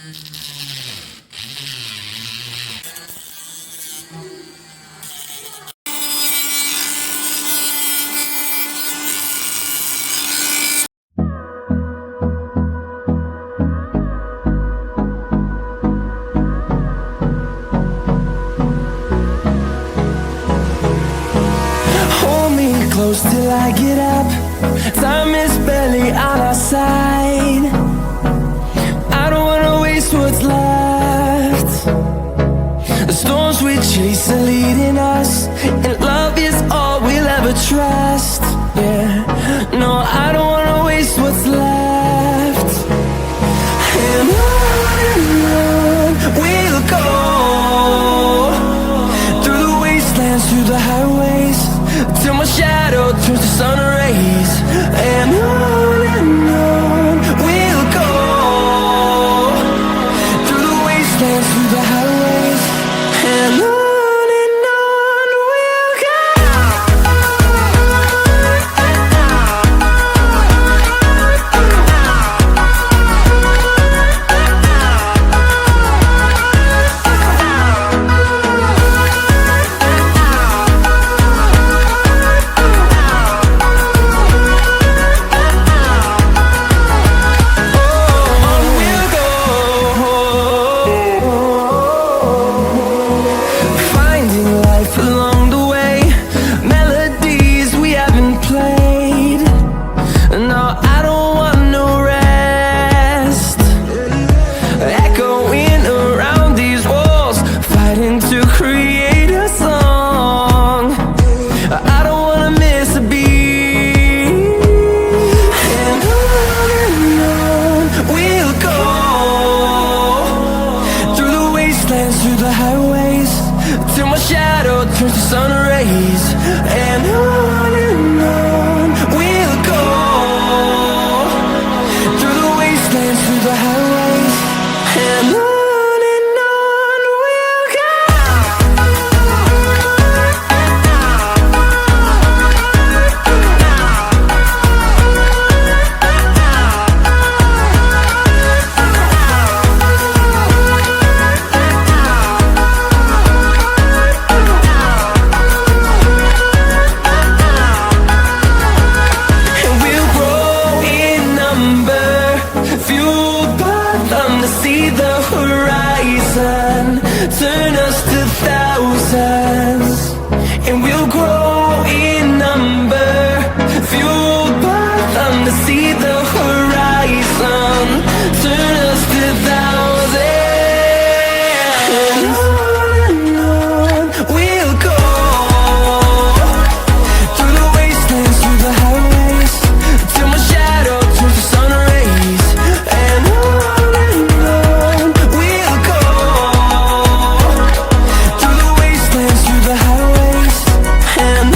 Hold me close till I get up. Time is barely on our side. I don't wanna waste what's left. The storms we chase are leading us, and love is all we'll ever trust. Yeah, no, I don't wanna waste what's left. And on we'll go, through the wastelands, through the highways, till my shadow turns to sun rays. And on we'll go, through the wastelands, through the highways, and on we'll go. Through the highways, till my shadow turns to sun rays. And on we'll go, through the wastelands, through the highways, and on we'll go. See the horizon turn us to thousands, and we'll grow in number, fueled by them. To see the horizon turn us to thousands, and on we'll go, through the wastelands, through the highways, till my shadow turns to sun rays. And we'll go, through the wastelands, through the highways, and